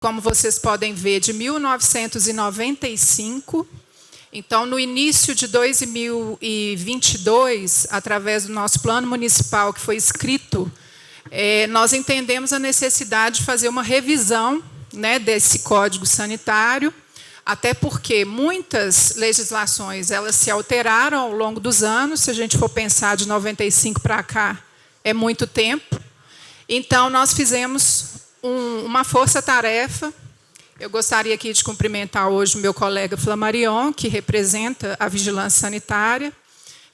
como vocês podem ver, de 1995. Então, no início de 2022, através do nosso plano municipal que foi escrito, nós entendemos a necessidade de fazer uma revisão, né, desse Código Sanitário, até porque muitas legislações elas se alteraram ao longo dos anos. Se a gente for pensar de 95 para cá, é muito tempo. Então, nós fizemos uma força-tarefa. Eu gostaria aqui de cumprimentar hoje o meu colega Flammarion, que representa a Vigilância Sanitária.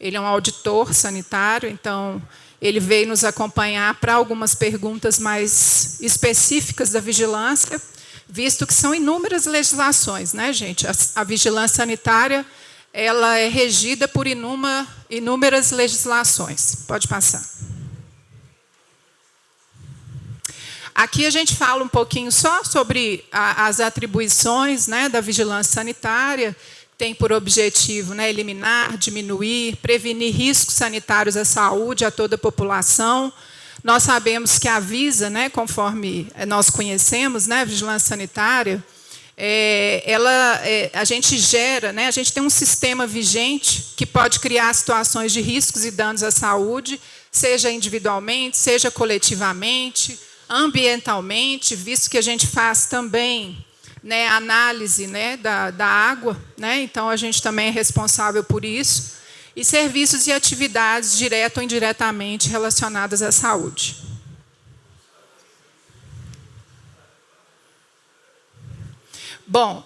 Ele é um auditor sanitário, então ele veio nos acompanhar para algumas perguntas mais específicas da vigilância, visto que são inúmeras legislações, né, gente? A vigilância sanitária ela é regida por inúmeras legislações. Pode passar. Aqui a gente fala um pouquinho só sobre as atribuições, né, da vigilância sanitária, tem por objetivo, né, eliminar, diminuir, prevenir riscos sanitários à saúde, a toda a população. Nós sabemos que a Visa, né, conforme nós conhecemos, né, a vigilância sanitária, a gente gera, né, a gente tem um sistema vigente que pode criar situações de riscos e danos à saúde, seja individualmente, seja coletivamente, ambientalmente, visto que a gente faz também, né, análise, né, da água, né, então a gente também é responsável por isso, e serviços e atividades direta ou indiretamente relacionadas à saúde. Bom,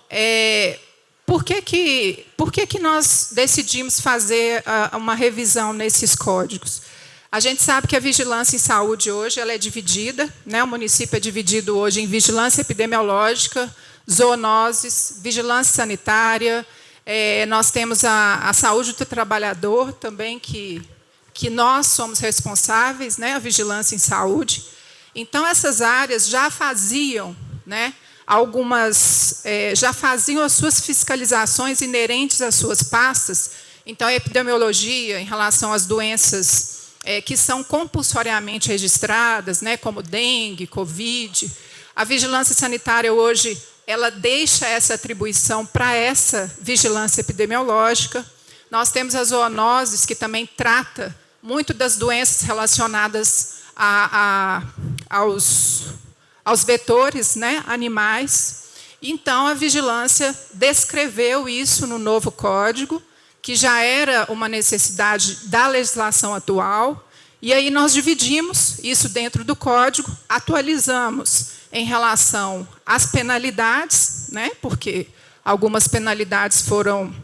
por que nós decidimos fazer uma revisão nesses códigos? A gente sabe que a vigilância em saúde hoje ela é dividida, né? O município é dividido hoje em vigilância epidemiológica, zoonoses, vigilância sanitária. Nós temos a saúde do trabalhador também, que nós somos responsáveis, né? A vigilância em saúde. Então, essas áreas já faziam, né, já faziam as suas fiscalizações inerentes às suas pastas. Então, a epidemiologia, em relação às doenças que são compulsoriamente registradas, né, como dengue, Covid. A vigilância sanitária hoje ela deixa essa atribuição para essa vigilância epidemiológica. Nós temos as zoonoses, que também trata muito das doenças relacionadas aos vetores, né, animais. Então, a vigilância descreveu isso no novo código, que já era uma necessidade da legislação atual, e aí nós dividimos isso dentro do código, atualizamos em relação às penalidades, né, porque algumas penalidades foram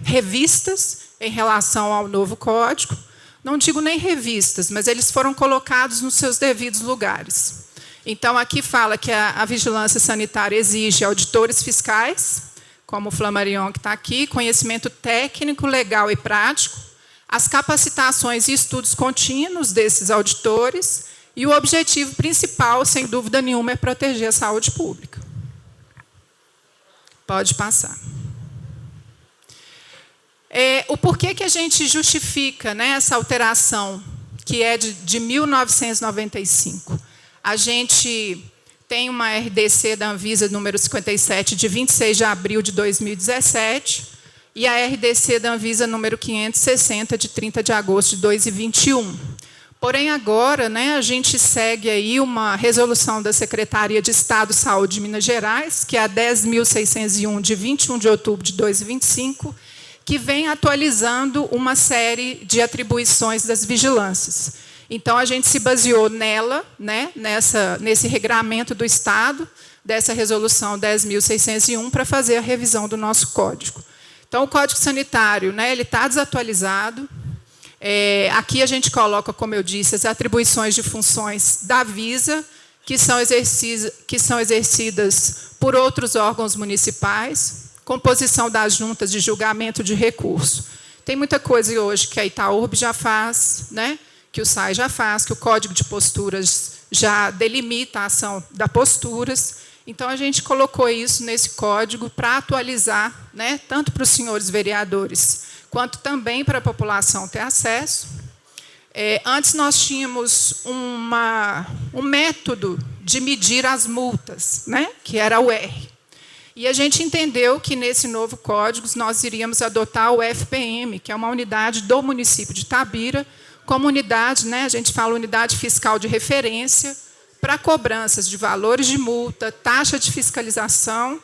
revistas em relação ao novo código, não digo nem revistas, mas eles foram colocados nos seus devidos lugares. Então, aqui fala que a vigilância sanitária exige auditores fiscais, como o Flammarion, que está aqui, conhecimento técnico, legal e prático, as capacitações e estudos contínuos desses auditores, e o objetivo principal, sem dúvida nenhuma, é proteger a saúde pública. Pode passar. O porquê que a gente justifica, né, essa alteração, que é de 1995? A gente tem uma RDC da Anvisa número 57, de 26 de abril de 2017, e a RDC da Anvisa número 560, de 30 de agosto de 2021. Porém, agora, né, a gente segue aí uma resolução da Secretaria de Estado de Saúde de Minas Gerais, que é a 10.601, de 21 de outubro de 2025, que vem atualizando uma série de atribuições das vigilâncias. Então, a gente se baseou nela, né, nesse regramento do Estado, dessa resolução 10.601, para fazer a revisão do nosso código. Então, o Código Sanitário, né, ele está desatualizado. Aqui a gente coloca, como eu disse, as atribuições de funções da Visa, que são exercidas por outros órgãos municipais, composição das juntas de julgamento de recurso. Tem muita coisa hoje que a Itaúrb já faz, né, que o SAI já faz, que o Código de Posturas já delimita a ação das posturas. Então, a gente colocou isso nesse código para atualizar, né, tanto para os senhores vereadores, quanto também para a população ter acesso. Antes, nós tínhamos um método de medir as multas, né? Que era o R. E a gente entendeu que, nesse novo código, nós iríamos adotar o FPM, que é uma unidade do município de Itabira, como unidade, né, a gente fala unidade fiscal de referência, para cobranças de valores de multa, taxa de fiscalização,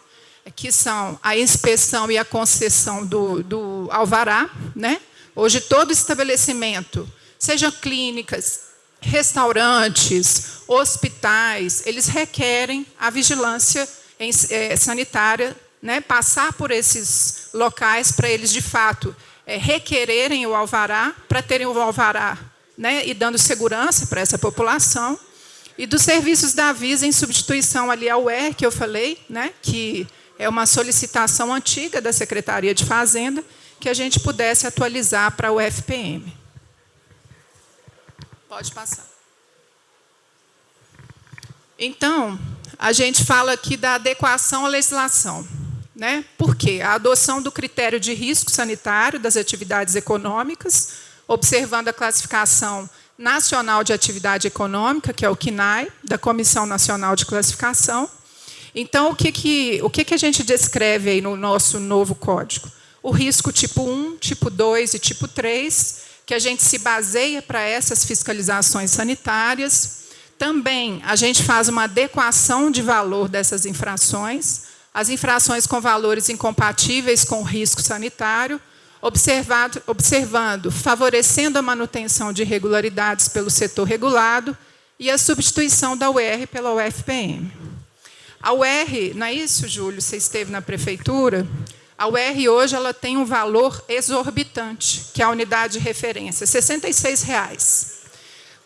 que são a inspeção e a concessão do alvará, né? Hoje, todo estabelecimento, seja clínicas, restaurantes, hospitais, eles requerem a vigilância sanitária, né, passar por esses locais para eles, de fato, requererem o alvará, para terem o alvará, né, e dando segurança para essa população. E dos serviços da Visa, em substituição ali ao ER, que eu falei, né, que é uma solicitação antiga da Secretaria de Fazenda, que a gente pudesse atualizar para o FPM. Pode passar. Então, a gente fala aqui da adequação à legislação, né? Por quê? A adoção do critério de risco sanitário das atividades econômicas, observando a classificação nacional de atividade econômica, que é o CNAE, da Comissão Nacional de Classificação. Então, o que a gente descreve aí no nosso novo código? O risco tipo 1, tipo 2 e tipo 3, que a gente se baseia para essas fiscalizações sanitárias. Também a gente faz uma adequação de valor dessas infrações, as infrações com valores incompatíveis com o risco sanitário, observando, favorecendo a manutenção de irregularidades pelo setor regulado e a substituição da UR pela UFPM. A UR, não é isso, Júlio? Você esteve na prefeitura? A UR hoje ela tem um valor exorbitante, que é a unidade de referência, R$ 66.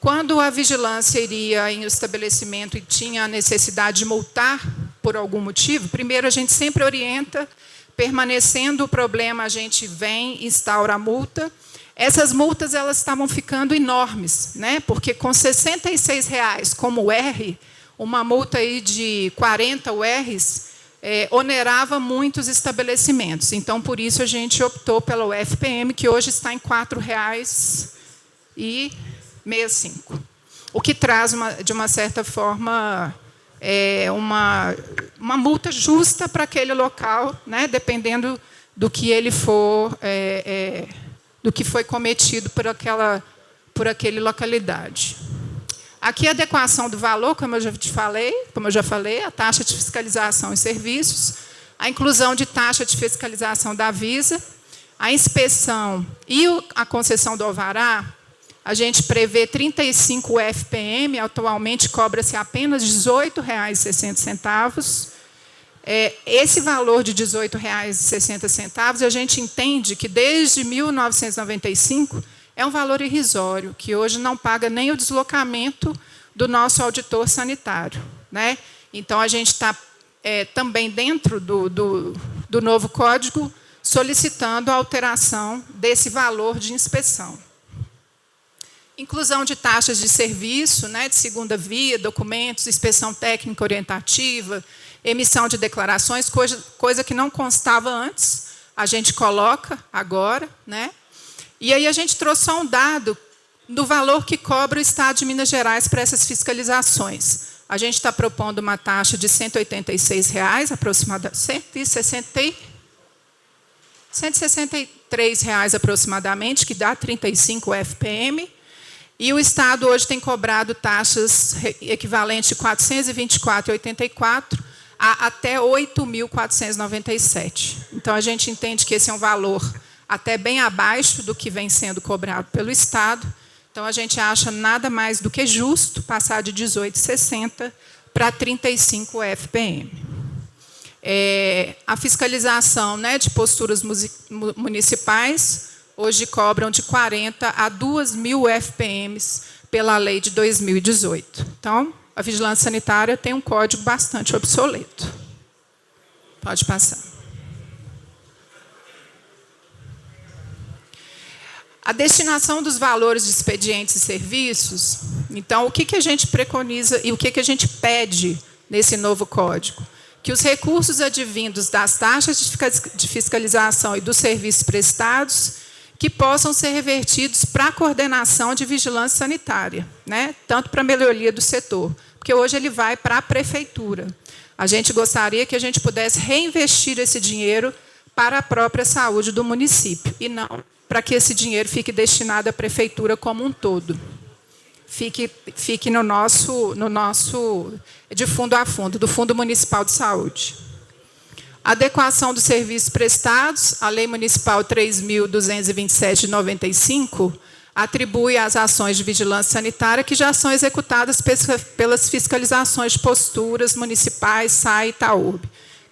Quando a vigilância iria em um estabelecimento e tinha a necessidade de multar por algum motivo, primeiro a gente sempre orienta, permanecendo o problema, a gente vem e instaura a multa. Essas multas elas estavam ficando enormes, né? Porque com R$ 66 como R, uma multa aí de 40 URs onerava muitos estabelecimentos. Então, por isso, a gente optou pela UFPM, que hoje está em R$ 4,65. O que traz, de uma certa forma, uma multa justa para aquele local, né, dependendo do que ele for, do que foi cometido por aquela localidade. Aqui a adequação do valor, como eu já falei, a taxa de fiscalização e serviços, a inclusão de taxa de fiscalização da Visa, a inspeção e a concessão do alvará. A gente prevê 35 UFPM, atualmente cobra-se apenas R$ 18,60. Esse valor de R$ 18,60, a gente entende que, desde 1995, é um valor irrisório, que hoje não paga nem o deslocamento do nosso auditor sanitário, né? Então, a gente está também, dentro do novo código, solicitando a alteração desse valor de inspeção. Inclusão de taxas de serviço, né, de segunda via, documentos, inspeção técnica orientativa, emissão de declarações, coisa que não constava antes, a gente coloca agora, né? E aí a gente trouxe só um dado do valor que cobra o Estado de Minas Gerais para essas fiscalizações. A gente está propondo uma taxa de R$ 186, aproximadamente, R$ 163 aproximadamente, que dá 35 FPM. E o Estado hoje tem cobrado taxas equivalentes de R$ 424,84 a até R$ 8.497. Então, a gente entende que esse é um valor até bem abaixo do que vem sendo cobrado pelo Estado. Então, a gente acha nada mais do que justo passar de 18,60 para 35 FPM. A fiscalização, né, de posturas municipais hoje cobram de 40 a 2.000 FPMs pela lei de 2018. Então, a vigilância sanitária tem um código bastante obsoleto. Pode passar. A destinação dos valores de expedientes e serviços. Então, o que a gente preconiza e o que a gente pede nesse novo código? Que os recursos advindos das taxas de fiscalização e dos serviços prestados que possam ser revertidos para a coordenação de vigilância sanitária, né? Tanto para a melhoria do setor, porque hoje ele vai para a prefeitura. A gente gostaria que a gente pudesse reinvestir esse dinheiro para a própria saúde do município, e não para que esse dinheiro fique destinado à prefeitura como um todo. Fique no nosso de fundo a fundo, do Fundo Municipal de Saúde. Adequação dos serviços prestados, a Lei Municipal 3.227 de 95 atribui às ações de vigilância sanitária que já são executadas pelas fiscalizações de posturas municipais, SAI e Itaúrb.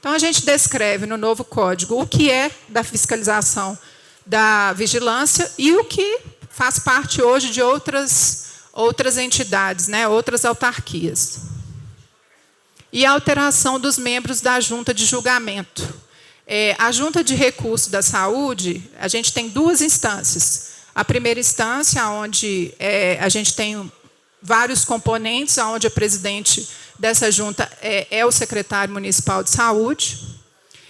Então, a gente descreve no novo código o que é da fiscalização da vigilância e o que faz parte hoje de outras entidades, né, outras autarquias. E a alteração dos membros da junta de julgamento. A junta de recurso da saúde, a gente tem duas instâncias. A primeira instância, onde a gente tem vários componentes, onde o presidente dessa junta é o secretário municipal de saúde,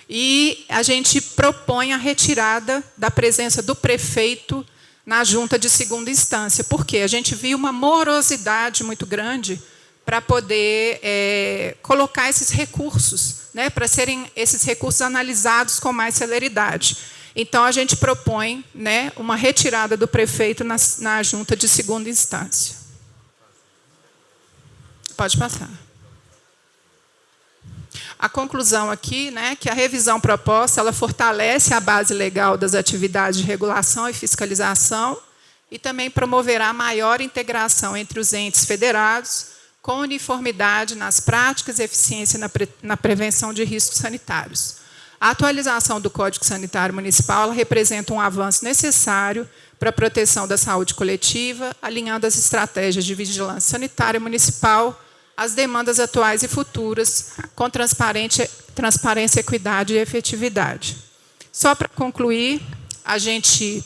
e a gente propõe a retirada da presença do prefeito na junta de segunda instância, porque a gente viu uma morosidade muito grande para poder colocar esses recursos, né, para serem esses recursos analisados com mais celeridade. Então, a gente propõe, né, uma retirada do prefeito na junta de segunda instância. Pode passar. A conclusão aqui, né, que a revisão proposta ela fortalece a base legal das atividades de regulação e fiscalização e também promoverá maior integração entre os entes federados, com uniformidade nas práticas e eficiência na prevenção de riscos sanitários. A atualização do Código Sanitário Municipal ela representa um avanço necessário para a proteção da saúde coletiva, alinhando as estratégias de vigilância sanitária municipal às demandas atuais e futuras, com transparência, equidade e efetividade. Só para concluir, a gente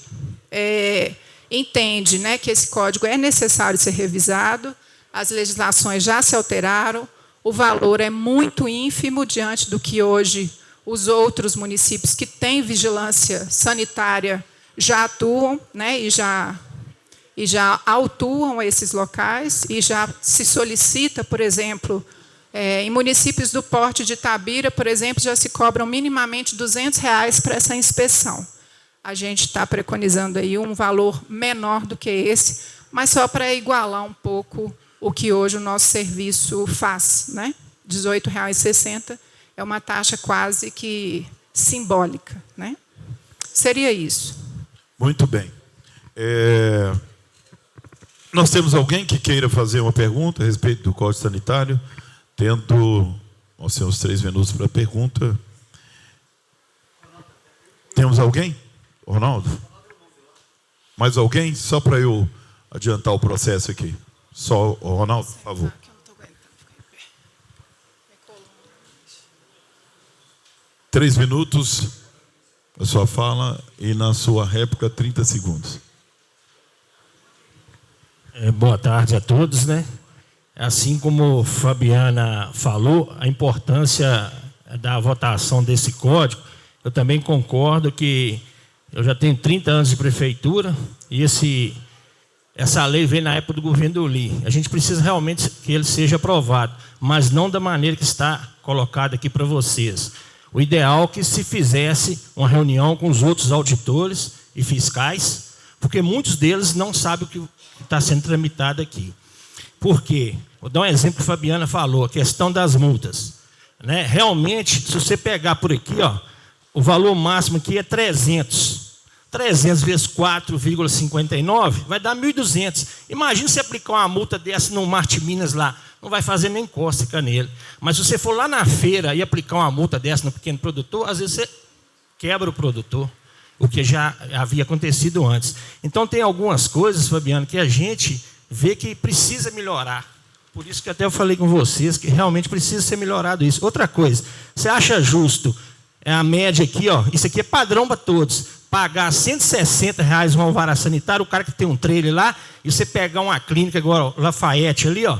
entende, né, que esse código é necessário ser revisado, as legislações já se alteraram, o valor é muito ínfimo diante do que hoje os outros municípios que têm vigilância sanitária já atuam, né, e já autuam esses locais, e já se solicita, por exemplo, em municípios do porte de Itabira, por exemplo, já se cobram minimamente R$200 para essa inspeção. A gente está preconizando aí um valor menor do que esse, mas só para igualar um pouco o que hoje o nosso serviço faz, né? R$18,60 é uma taxa quase que simbólica, né? Seria isso. Muito bem. Nós temos alguém que queira fazer uma pergunta a respeito do Código Sanitário, tendo os seus 3 minutos para a pergunta. Temos alguém? Ronaldo? Mais alguém? Só para eu adiantar o processo aqui. Só o Ronaldo, por favor. 3 minutos a sua fala e na sua réplica 30 segundos. Boa tarde a todos, né? Assim como Fabiana falou, a importância da votação desse código, eu também concordo que eu já tenho 30 anos de prefeitura e essa lei veio na época do governo do Uli. A gente precisa realmente que ele seja aprovado, mas não da maneira que está colocado aqui para vocês. O ideal é que se fizesse uma reunião com os outros auditores e fiscais, porque muitos deles não sabem o que está sendo tramitado aqui. Por quê? Vou dar um exemplo que a Fabiana falou, a questão das multas, né? Realmente, se você pegar por aqui, ó, o valor máximo aqui é 300. 300 vezes 4,59 vai dar 1.200. Imagina você aplicar uma multa dessa no Marte Minas lá, não vai fazer nem cócega nele. Mas se você for lá na feira e aplicar uma multa dessa no pequeno produtor, às vezes você quebra o produtor, o que já havia acontecido antes. Então tem algumas coisas, Fabiano, que a gente vê que precisa melhorar. Por isso que até eu falei com vocês que realmente precisa ser melhorado isso. Outra coisa, você acha justo, a média aqui, ó, isso aqui é padrão para todos, pagar R$160 um alvará sanitário, o cara que tem um trailer lá, e você pegar uma clínica igual a Lafayette ali, ó,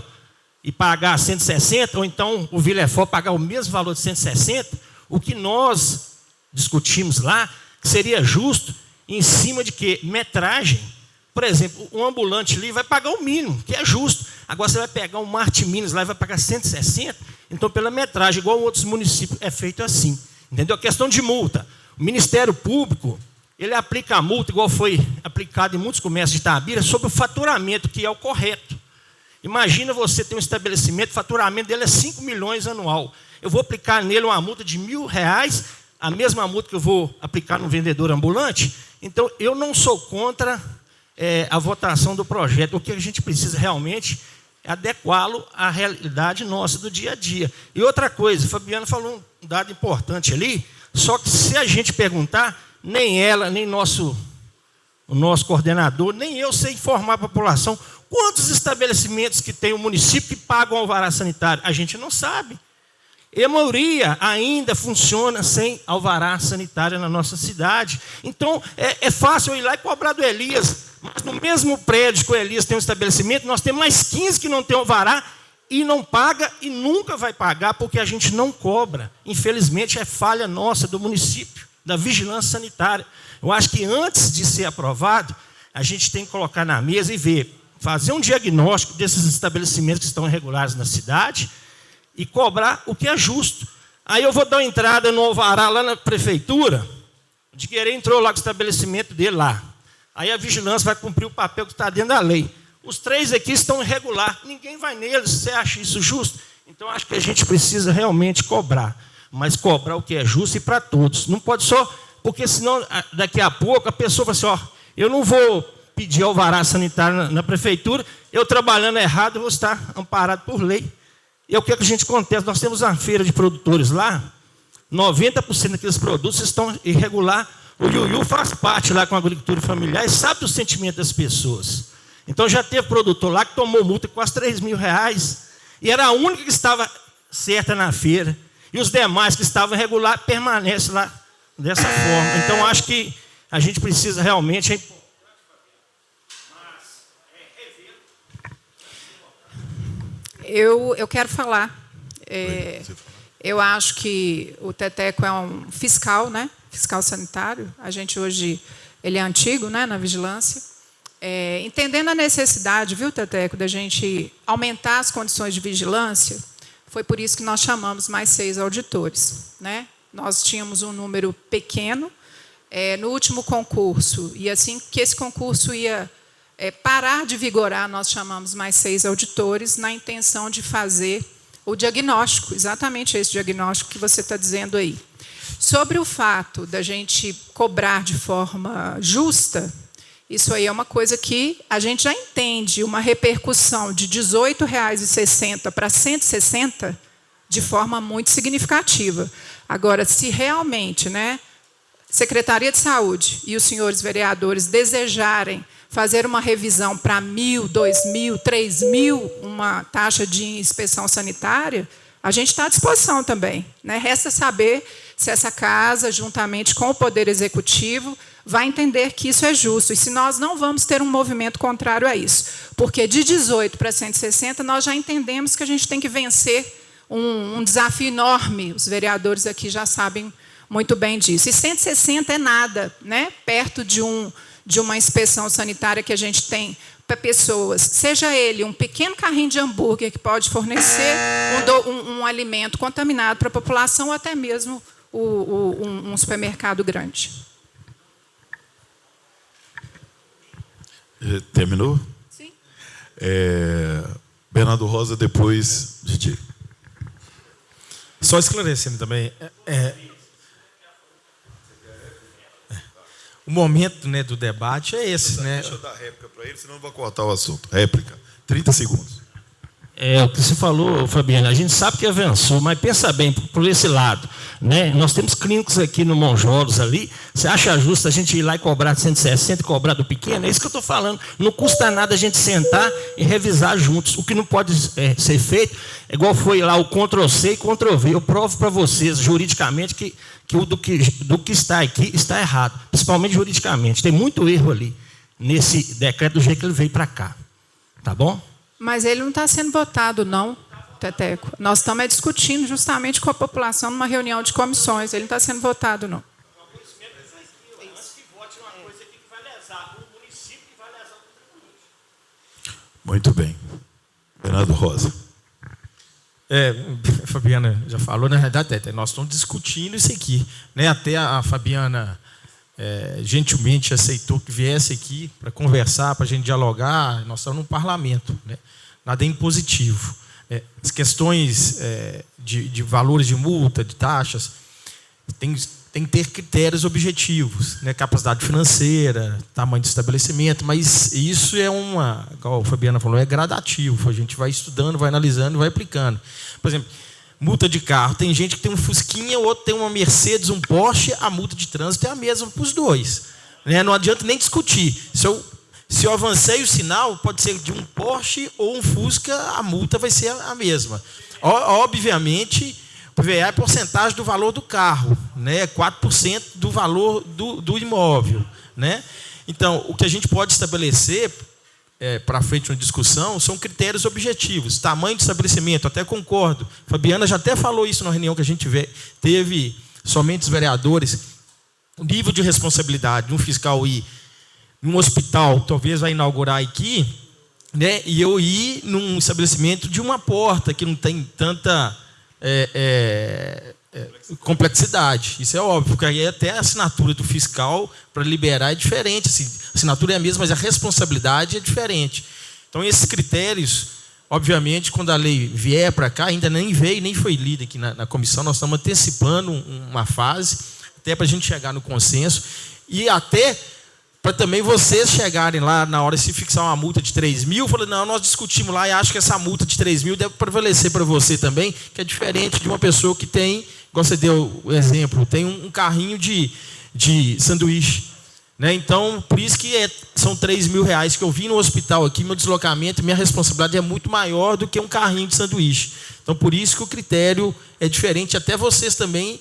e pagar 160, ou então o Vila Fort pagar o mesmo valor de 160, o que nós discutimos lá, que seria justo, em cima de quê? Metragem. Por exemplo, um ambulante ali vai pagar o mínimo, que é justo. Agora você vai pegar um Marte Minas lá e vai pagar 160, então pela metragem, igual outros municípios, é feito assim. Entendeu? A questão de multa. O Ministério Público, ele aplica a multa, igual foi aplicado em muitos comércios de Itabira, sobre o faturamento, que é o correto. Imagina você ter um estabelecimento, o faturamento dele é 5 milhões anual. Eu vou aplicar nele uma multa de R$1.000, a mesma multa que eu vou aplicar no vendedor ambulante. Então, eu não sou contra a votação do projeto. O que a gente precisa realmente é adequá-lo à realidade nossa do dia a dia. E outra coisa, Fabiana falou um dado importante ali, só que se a gente perguntar, nem ela, nem o nosso coordenador, nem eu sei informar a população quantos estabelecimentos que tem o município que pagam alvará sanitário. A gente não sabe. E a maioria ainda funciona sem alvará sanitário na nossa cidade. Então, é fácil eu ir lá e cobrar do Elias. Mas no mesmo prédio que o Elias tem um estabelecimento, nós temos mais 15 que não tem alvará e não paga e nunca vai pagar porque a gente não cobra. Infelizmente, é falha nossa do município, da vigilância sanitária. Eu acho que antes de ser aprovado, a gente tem que colocar na mesa e ver, fazer um diagnóstico desses estabelecimentos que estão irregulares na cidade e cobrar o que é justo. Aí eu vou dar uma entrada no alvará lá na prefeitura, de querer entrou lá com o estabelecimento dele lá. Aí a vigilância vai cumprir o papel que está dentro da lei. Os 3 aqui estão irregulares, ninguém vai neles. Você acha isso justo? Então, acho que a gente precisa realmente cobrar. Mas cobrar o que é justo e para todos. Não pode só... Porque senão, daqui a pouco, a pessoa fala assim, eu não vou pedir alvará sanitário na prefeitura, eu trabalhando errado, eu vou estar amparado por lei. E é o que a gente acontece. Nós temos uma feira de produtores lá, 90% daqueles produtos estão irregulares. O Yuyu faz parte lá com a agricultura familiar e sabe do sentimento das pessoas. Então, já teve produtor lá que tomou multa de quase R$3.000 e era a única que estava certa na feira. E os demais que estavam irregulares permanecem lá dessa forma. Então, acho que a gente precisa realmente... Eu quero falar. Eu acho que o Teteco é um fiscal, né? Fiscal sanitário. A gente hoje, ele é antigo, né, na vigilância. Entendendo a necessidade, viu, Teteco, da gente aumentar as condições de vigilância, foi por isso que nós chamamos mais 6 auditores, né? Nós tínhamos um número pequeno no último concurso, e assim que esse concurso ia parar de vigorar, nós chamamos mais 6 auditores na intenção de fazer o diagnóstico, exatamente esse diagnóstico que você está dizendo aí. Sobre o fato da gente cobrar de forma justa, isso aí é uma coisa que a gente já entende, uma repercussão de R$ 18,60 para 160 de forma muito significativa. Agora, se realmente, né, Secretaria de Saúde e os senhores vereadores desejarem fazer uma revisão para 1.000, 2.000, 3.000, uma taxa de inspeção sanitária, a gente está à disposição também, né? Resta saber se essa casa, juntamente com o Poder Executivo, vai entender que isso é justo. E se nós não vamos ter um movimento contrário a isso. Porque de 18 para 160, nós já entendemos que a gente tem que vencer um desafio enorme. Os vereadores aqui já sabem muito bem disso. E 160 é nada, né? Perto de uma inspeção sanitária que a gente tem para pessoas, seja ele um pequeno carrinho de hambúrguer que pode fornecer um alimento contaminado para a população, ou até mesmo um supermercado grande. Terminou? Sim. Bernardo Rosa, depois Didi. Só esclarecendo também, o momento, né, do debate é esse, né? Deixa eu dar réplica para ele, senão eu vou cortar o assunto. Réplica, 30 segundos. O que você falou, Fabiana, a gente sabe que avançou, mas pensa bem por esse lado, né? Nós temos clínicos aqui no Monjolos ali. Você acha justo a gente ir lá e cobrar 160 e cobrar do pequeno? É isso que eu estou falando. Não custa nada a gente sentar e revisar juntos. O que não pode ser feito é igual foi lá o Ctrl+C e Ctrl+V. Eu provo para vocês juridicamente que do que está aqui está errado, principalmente juridicamente. Tem muito erro ali nesse decreto do jeito que ele veio para cá. Tá bom? Mas ele não está sendo votado, não, Teteco. Nós estamos discutindo justamente com a população numa reunião de comissões. Ele não está sendo votado, não. Antes que vote uma coisa aqui que vai lesar o município e vai lesar o Muito bem. Bernardo Rosa. A Fabiana já falou, na verdade, nós estamos discutindo isso aqui, né? Até a Fabiana gentilmente aceitou que viesse aqui para conversar, para a gente dialogar. Nós estamos num parlamento, né? Nada é impositivo. As questões de valores de multa, de taxas, tem que ter critérios objetivos, né? Capacidade financeira, tamanho de estabelecimento, mas isso igual a Fabiana falou, é gradativo. A gente vai estudando, vai analisando e vai aplicando. Por exemplo, multa de carro. Tem gente que tem um Fusquinha, o outro tem uma Mercedes, um Porsche, a multa de trânsito é a mesma para os dois. Né? Não adianta nem discutir. Se eu avancei o sinal, pode ser de um Porsche ou um Fusca, a multa vai ser a mesma. Obviamente, o PVA é porcentagem do valor do carro, né? 4% do valor do imóvel. Né? Então, o que a gente pode estabelecer para frente na discussão são critérios objetivos. Tamanho de estabelecimento, até concordo. Fabiana já até falou isso na reunião que a gente teve, somente os vereadores. O nível de responsabilidade de um fiscal ir num hospital, talvez vai inaugurar aqui, né, e eu ir num estabelecimento de uma porta que não tem tanta complexidade. Isso é óbvio, porque aí até a assinatura do fiscal para liberar é diferente. Assim, a assinatura é a mesma, mas a responsabilidade é diferente. Então, esses critérios, obviamente, quando a lei vier para cá, ainda nem veio, nem foi lida aqui na comissão, nós estamos antecipando uma fase, até para a gente chegar no consenso, e até para também vocês chegarem lá na hora de se fixar uma multa de 3 mil, falando, não, nós discutimos lá e acho que essa multa de 3 mil deve prevalecer para você também, que é diferente de uma pessoa que tem, igual você deu o exemplo, tem um carrinho de sanduíche. Né? Então, por isso que são 3 mil reais que eu vim no hospital aqui, meu deslocamento, minha responsabilidade é muito maior do que um carrinho de sanduíche. Então, por isso que o critério é diferente, até vocês também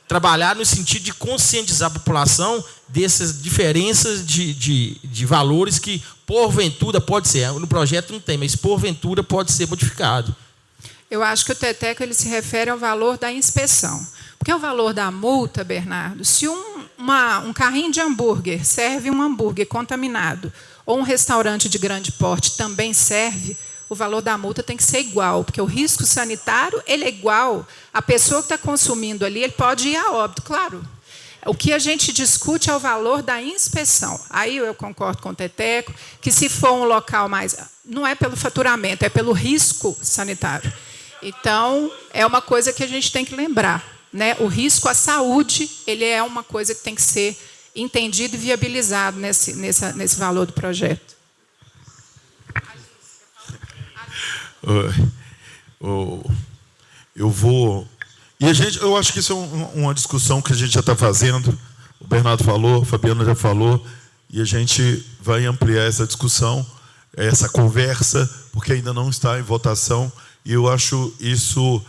trabalhar no sentido de conscientizar a população dessas diferenças de valores que, porventura, pode ser. No projeto não tem, mas porventura pode ser modificado. Eu acho que o TETECO ele se refere ao valor da inspeção. Porque o valor da multa, Bernardo, se um carrinho de hambúrguer serve um hambúrguer contaminado, ou um restaurante de grande porte também serve, o valor da multa tem que ser igual, porque o risco sanitário ele é igual. A pessoa que está consumindo ali, ele pode ir a óbito, claro. O que a gente discute é o valor da inspeção. Aí eu concordo com o TETECO, que se for um local mais... Não é pelo faturamento, é pelo risco sanitário. Então, é uma coisa que a gente tem que lembrar. Né? O risco à saúde, ele é uma coisa que tem que ser entendido e viabilizado nesse valor do projeto. Eu vou... E eu acho que isso é uma discussão que a gente já está fazendo. O Bernardo falou, a Fabiana já falou, e a gente vai ampliar essa discussão, essa conversa, porque ainda não está em votação, e eu acho isso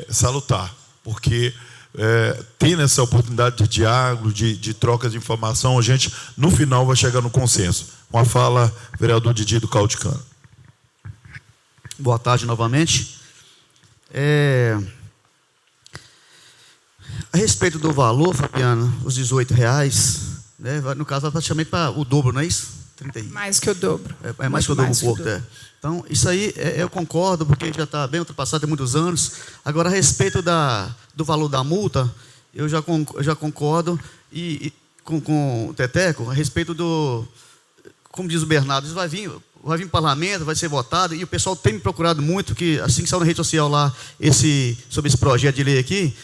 salutar, porque tendo essa oportunidade de diálogo, de troca de informação, a gente, no final, vai chegar no consenso. Com a fala, vereador Didi do Caudicano. Boa tarde novamente. A respeito do valor, Fabiana, os R$18, né, no caso, vai praticamente para o dobro, não é isso? 30. Mais que o dobro. É mais que o dobro um pouco. Então, isso aí eu concordo, porque já está bem ultrapassado há muitos anos. Agora, a respeito do valor da multa, eu já concordo e com o TETECO, a respeito do... Como diz o Bernardo, isso vai vir para o parlamento, vai ser votado, e o pessoal tem me procurado muito, que assim que saiu na rede social lá, sobre esse projeto de lei aqui,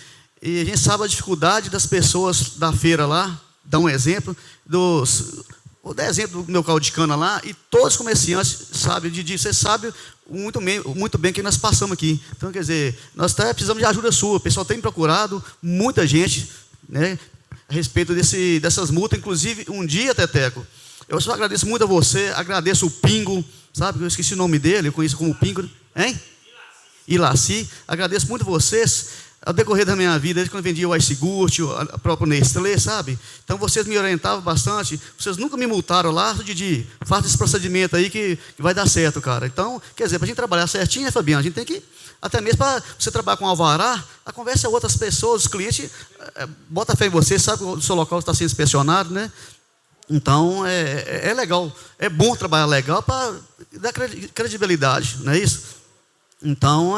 e a gente sabe a dificuldade das pessoas da feira lá, dá um exemplo, vou dar exemplo do meu caldo de cana lá, e todos os comerciantes sabem, Didi, você sabe muito bem que nós passamos aqui. Então, quer dizer, nós até precisamos de ajuda sua, o pessoal tem me procurado, muita gente, né, a respeito dessas multas, inclusive, um dia, TETECO, eu só agradeço muito a você, agradeço o Pingo, sabe? Eu esqueci o nome dele, eu conheço como Pingo, hein? Ilaci. Agradeço muito a vocês, ao decorrer da minha vida, desde quando eu vendia o iogurte, a própria Nestlé, sabe? Então, vocês me orientavam bastante, vocês nunca me multaram lá, Didi, faça esse procedimento aí que vai dar certo, cara. Então, quer dizer, para a gente trabalhar certinho, né, Fabiano? A gente tem que, até mesmo para você trabalhar com alvará, a conversa é outras pessoas, os clientes, bota fé em você, sabe que o seu local está sendo inspecionado, né? Então, é legal, é bom trabalhar legal para dar credibilidade, não é isso? Então,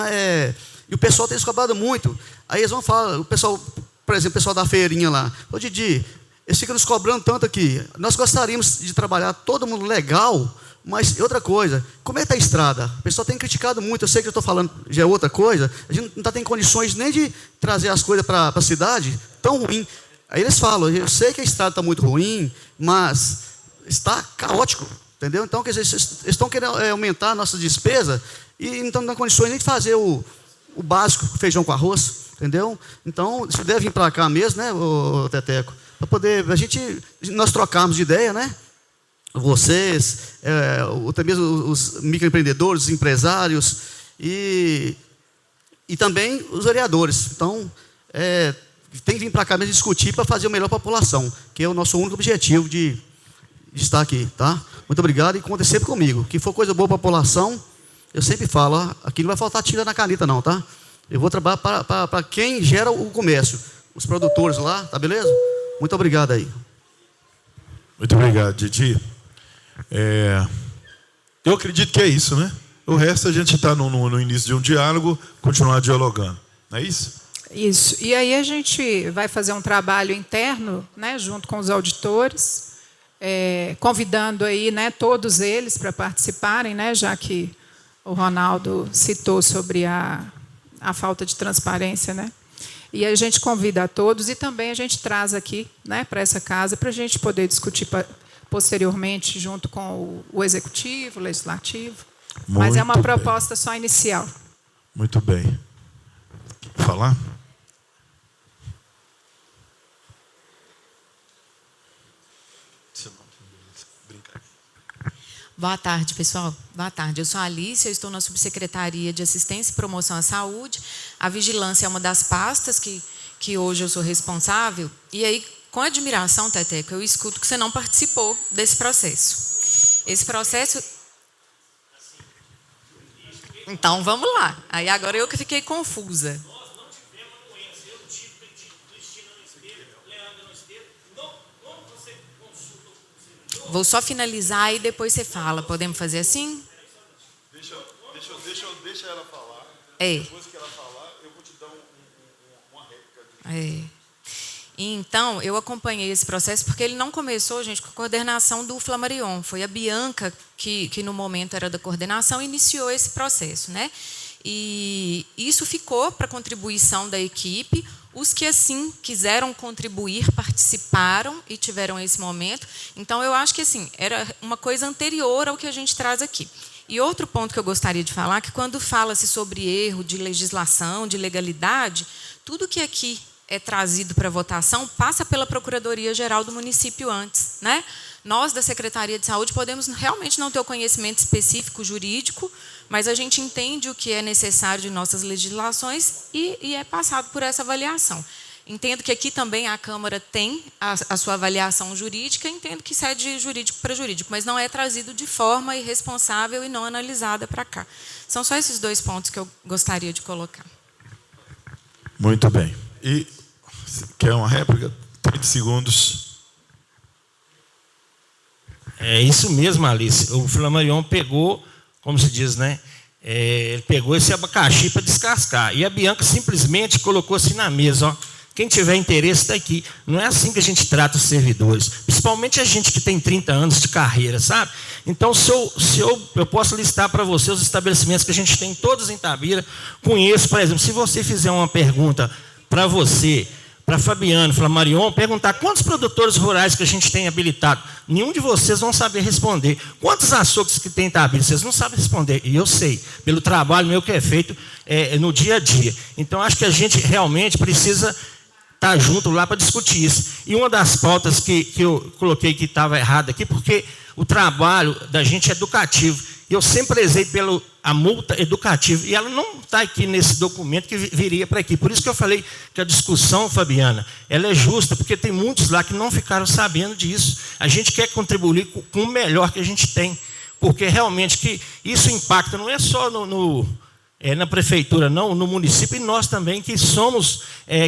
e o pessoal tem se cobrado muito. Aí eles vão falar, o pessoal, por exemplo, o pessoal da feirinha lá, ô Didi, eles ficam nos cobrando tanto aqui. Nós gostaríamos de trabalhar todo mundo legal, mas outra coisa, como é que está a estrada? O pessoal tem criticado muito, eu sei que eu estou falando, já é outra coisa, a gente não está tendo condições nem de trazer as coisas para a cidade, tão ruim. Aí eles falam, eu sei que a estrada está muito ruim, mas está caótico, entendeu? Então, quer dizer, eles estão querendo aumentar a nossa despesa e não estão dando condições nem de fazer o básico, feijão com arroz, entendeu? Então, isso deve vir para cá mesmo, né, Teteco? Para poder, nós trocarmos de ideia, né? Vocês, também os microempreendedores, os empresários e também os vereadores. Então, tem que vir para cá mesmo discutir para fazer o melhor para a população, que é o nosso único objetivo de estar aqui, tá? Muito obrigado e conte sempre comigo. Que for coisa boa para a população, eu sempre falo, aqui não vai faltar tinta na caneta não, tá? Eu vou trabalhar para quem gera o comércio, os produtores lá, tá beleza? Muito obrigado aí. Muito obrigado, Didi. Eu acredito que é isso, né? O resto a gente está no início de um diálogo, continuar dialogando, não é isso? Isso. E aí a gente vai fazer um trabalho interno, né, junto com os auditores, convidando aí, né, todos eles para participarem, né, já que o Ronaldo citou sobre a falta de transparência, né? E a gente convida a todos e também a gente traz aqui, né, para essa casa para a gente poder discutir posteriormente junto com o executivo, o legislativo. Mas é uma proposta só inicial. Muito bem. Quer falar? Boa tarde, pessoal. Boa tarde. Eu sou a Alice, eu estou na Subsecretaria de Assistência e Promoção à Saúde. A vigilância é uma das pastas que hoje eu sou responsável. E aí, com admiração, Teteco, eu escuto que você não participou desse processo. Esse processo... Então, vamos lá. Aí agora eu que fiquei confusa. Vou só finalizar e depois você fala. Podemos fazer assim? Deixa ela falar. Depois que ela falar, eu vou te dar uma réplica. Então, eu acompanhei esse processo porque ele não começou, gente, com a coordenação do Flamarion. Foi a Bianca que no momento era da coordenação, iniciou esse processo, né? E isso ficou para contribuição da equipe. Os que, assim, quiseram contribuir, participaram e tiveram esse momento. Então, eu acho que, assim, era uma coisa anterior ao que a gente traz aqui. E outro ponto que eu gostaria de falar, que quando fala-se sobre erro de legislação, de legalidade, tudo que aqui é trazido para votação passa pela Procuradoria-Geral do município antes, né? Nós, da Secretaria de Saúde, podemos realmente não ter o conhecimento específico jurídico, mas a gente entende o que é necessário de nossas legislações e é passado por essa avaliação. Entendo que aqui também a Câmara tem a sua avaliação jurídica, entendo que isso é de jurídico para jurídico, mas não é trazido de forma irresponsável e não analisada para cá. São só esses dois pontos que eu gostaria de colocar. Muito bem. E quer uma réplica? 30 segundos. É isso mesmo, Alice. O Flamarion pegou, como se diz, né? Ele pegou esse abacaxi para descascar. E a Bianca simplesmente colocou assim na mesa, ó. Quem tiver interesse está aqui. Não é assim que a gente trata os servidores. Principalmente a gente que tem 30 anos de carreira, sabe? Então, eu posso listar para você os estabelecimentos que a gente tem todos em Itabira. Conheço, por exemplo, se você fizer uma pergunta para você, para Fabiano, Flamarion, perguntar quantos produtores rurais que a gente tem habilitado. Nenhum de vocês vão saber responder. Quantos açougues que tem em Itabira? Vocês não sabem responder. E eu sei, pelo trabalho meu que é feito no dia a dia. Então, acho que a gente realmente precisa estar junto lá para discutir isso. E uma das pautas que eu coloquei que estava errada aqui, porque o trabalho da gente é educativo. Eu sempre prezei pela multa educativa. E ela não está aqui nesse documento que viria para aqui. Por isso que eu falei que a discussão, Fabiana, ela é justa, porque tem muitos lá que não ficaram sabendo disso. A gente quer contribuir com o melhor que a gente tem. Porque realmente que isso impacta, não é só na prefeitura, não, no município, e nós também, que somos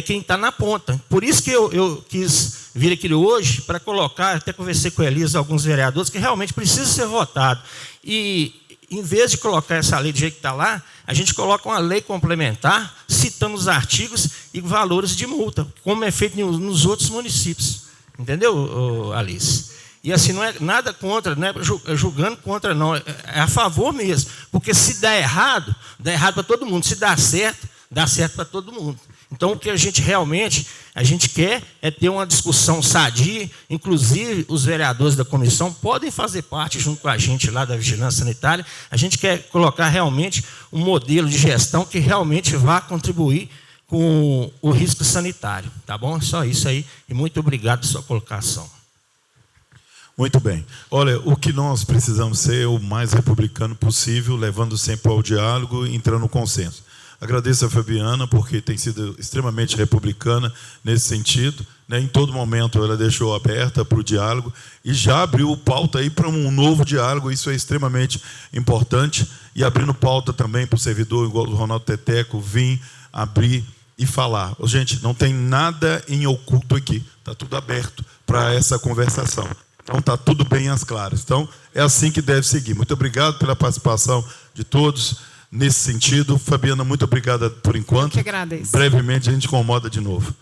quem está na ponta. Por isso que eu quis vir aqui hoje para colocar, até conversei com a Elisa, alguns vereadores, que realmente precisa ser votado. E, em vez de colocar essa lei do jeito que está lá, a gente coloca uma lei complementar, citando os artigos e valores de multa, como é feito nos outros municípios. Entendeu, Alice? E assim, não é nada contra, não é julgando contra, não, é a favor mesmo. Porque se dá errado para todo mundo. Se dá certo para todo mundo. Então, o que a gente realmente quer é ter uma discussão sadia. Inclusive, os vereadores da comissão podem fazer parte, junto com a gente lá da Vigilância Sanitária. A gente quer colocar realmente um modelo de gestão que realmente vá contribuir com o risco sanitário. Tá bom? Só isso aí. E muito obrigado pela sua colocação. Muito bem. Olha, o que nós precisamos ser o mais republicano possível, levando sempre ao diálogo e entrando no consenso. Agradeço a Fabiana, porque tem sido extremamente republicana nesse sentido. Em todo momento ela deixou aberta para o diálogo e já abriu pauta aí para um novo diálogo. Isso é extremamente importante. E abrindo pauta também para o servidor, igual o Ronaldo Teteco, vir, abrir e falar. Gente, não tem nada em oculto aqui. Está tudo aberto para essa conversação. Então, está tudo bem às claras. Então, é assim que deve seguir. Muito obrigado pela participação de todos nesse sentido. Fabiana, muito obrigada por enquanto. Eu que agradeço. Brevemente, a gente incomoda de novo.